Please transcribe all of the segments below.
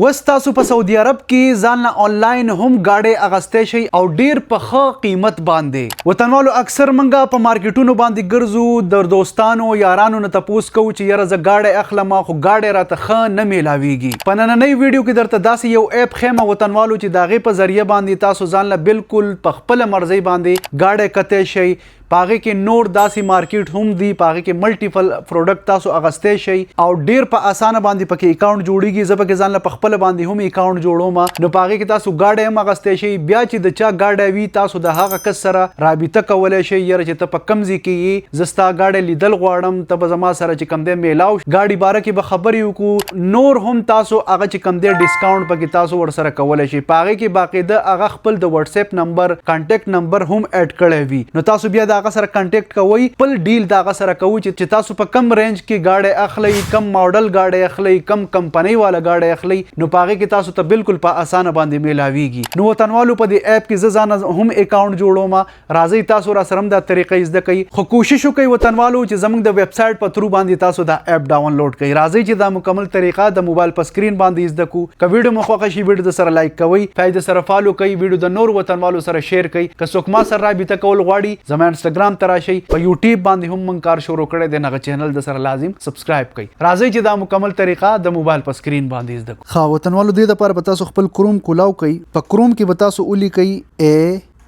وس تاسو په سعودي عرب کې ځان له آنلاین هم گاډي اغستې شي او ډیر په ښه قیمت باندې. وطنوالو اکثر منګه په مارکیټونو باندې ګرځو، د دوستانو یارانو نه تپوس کوو چې یاره زه گاډي اخلم خو گاډي راته ښه نه میلاویږي. په نننۍ ویډیو کې درته داسې یو اپ خیمه وطنوالو چې د هغې په ذریعه باندې تاسو ځان له بالکل په خپله مرضۍ باندې گاډي کتی شئ. پاغه کې نور داسې مارکیټ هم دی، پاغه کې ملټیپل پروډکټ تاسو اغستې شئ او ډیر په اسانه باندې پکې اکاونټ جوړیږي. زه پکې ځان له په خپل باندې هم اکاونټ جوړوم، نو پاغه کې تاسو گاډي هم اغستې شئ. بیا چې د چا گاډي وي تاسو د هغه کس سره رابطه کولای شئ، یاره چې ته په کوم ځای کې یې، زه ستا گاډي لیدل غواړم، ته به زما سره چې کوم دی میلاو گاډي باره کې به خبرې وکړو. نور هم تاسو هغه چې کوم دی ډسکاونټ پکې تاسو ورسره کولای شئ. پاغه کې باقاعده هغه خپل د واتس اپ نمبر کانټیکټ نمبر هم اډ کړی وي، نو تاسو بیا د هغه سره کانټیکټ کوئ، خپل ډیل دا غا سره کوئ چې تاسو په کم رینج کې گاډي اخلي، کم ماډل گاډي اخلي، کم کمپنۍ والا گاډي اخلي، نو پاغه کې تاسو ته بالکل په اسانه باندې میلاویږي. نو وطنوالو په دې اپ کې ځان هم اکاونټ جوړوم، راځي تاسو را سره د طریقې زده کوي. خو کوشش وکړئ وطنوالو چې زموږ د ویب سټ په تھرو باندې تاسو دا اپ ډاونلوډ کړئ. راځي چې دا مکمل طریقه د موبایل په سکرین باندې زده کو. که ویډیو مو خوښه شي ویډیو سره لایک کوئ، پیج سره فالو کوئ، ویډیو د نور وطنوالو سره شیر کوئ. که څوک ما سره رابطه کول غواړي زما انستګرام ته راشئ، په یوټیوب باندې هم من کار شروع کړی دی، نغه چینل د سره لازم سبسکرایب کړئ. راځي چې دا مکمل طریقه د موبایل په سکرین باندې زده کو. خا وطنوالو دې لپاره به تاسو خپل کروم کولاو کړئ. په کروم کې به تاسو ولیکئ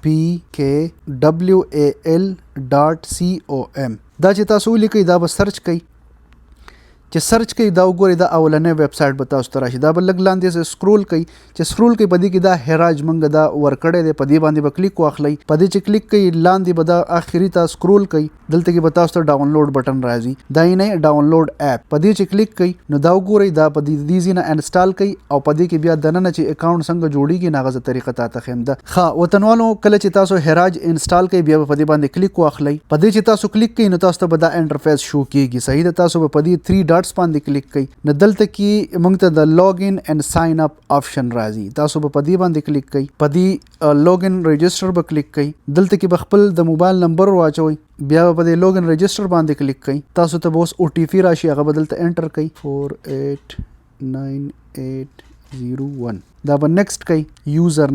apkwal.com. دا چې تاسو ولیکئ دا به سرچ کړئ. چې سرچ کوي دا وګورئ دا اولنې ویب سټ به تاسو ته راشي. دا به لږ لاندې سکرول کوي، چې سکرول کوي په دې کې دا هراج منګه دا ورکړی دی، په دې باندې به کلیک واخلئ. په دې چې کلیک کوي لاندې به دا اخري ته سکرول کوي، دلته کې به تاسو ته ډاونلوډ بټن راځي، دا یې نه ډاونلوډ اپ. په دې چې کلیک کوي نو دا وګورئ دا په دې ځای نه انسټال کوي او په دې کې بیا دننه چې اکاونټ څنګه جوړیږي ناغه طریقه ته خیم ده. ښه وطنوالو کله چې تاسو هراج انسټال کوي بیا په دې باندې کلیک واخلئ. په دې چې تاسو کلیک کوي نو تاسو ته به دا انټرفیس شو کیږي. صحیح ده، تاسو به په دې 3 ډاټس باندې کلیک کوئ. نو دلته کې موږ ته د لاګ ان اینڈ ساين اپ آپشن راځي، تاسو به په دې باندې کلیک کوئ. په دې لاګ ان رجسٹر به کلیک کوئ. دلته کې به خپل د موبایل نمبر واچوئ، بیا په دې لاګ ان رجسٹر باندې کلیک کوئ. تاسو ته به اوس او ټي پی راشي، هغه به دلته انټر کوئ 48981. دا به نیکسټ کوئ. یوزر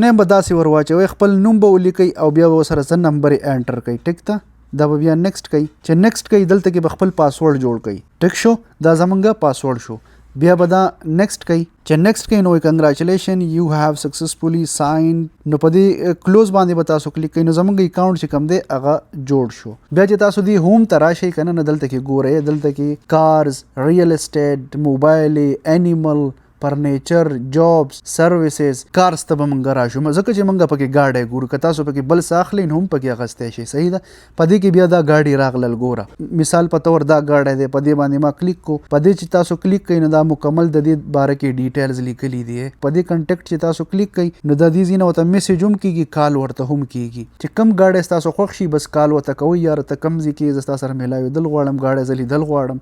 نیم به داسې ور واچوئ، خپل نوم به ولیکئ او بیا به ورسره څه نمبر انټر کوئ. ټیک ده، دا به بیا نیکسټ کوي. چې نیکسټ کوي دلته کې به خپل پاسورډ جوړ کوي. ټیک شو، دا زمونږه پاسورډ شو. بیا به دا نیکسټ کوي. چې نیکسټ کوي نو کنګریچولیشن یو هاف سکسسفولي ساين. نو په دې کلوز باندې به تاسو کلیک کوئ، نو زمونږ اکاونټ چې کوم دی هغه جوړ شو. بیا چې تاسو دی ہوم ته راشئ کنه، نو دلته کې ګورئ، دلته کې کارز، ریل اسټیټ، موبایل، انیمل، فرنیچر، جابز، سروسز، کارز ته به مونږ راشو، ځکه چې مونږ پکې گاډي ګورو. که تاسو پکې بل څه اخلئ نو هم پکې اخیستی شئ. صحیح ده، په دې کې بیا دا گاډي راغلل. ګوره مثال په طور دا گاډی دی، په دې باندې ما کلیک کو. په دې چې تاسو کلیک کوئ نو دا مکمل د دې باره کې ډیټیلز لیکلي دي. په دې کنټیکټ چې تاسو کلیک کوئ نو د دې ځای نه ورته میسیج هم کیږي، کال ورته هم کیږي. چې کم گاډی تاسو خوښ شي بس کال ورته کوئ، یاره ته کم ځای کې زه ستا سره میلاوېدل غواړم، گاډی زه لیدل غواړم.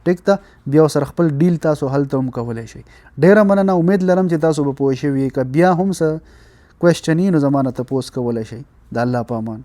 ټیک ده، بیا سره خپل ډیل تاسو هلته هم کولی شئ. ډیره مننه، امید لرم چې تاسو به پوه شوي. که بیا هم څه کوېسچن وي نو زما نه تپوس کولی شئ. د الله په امان.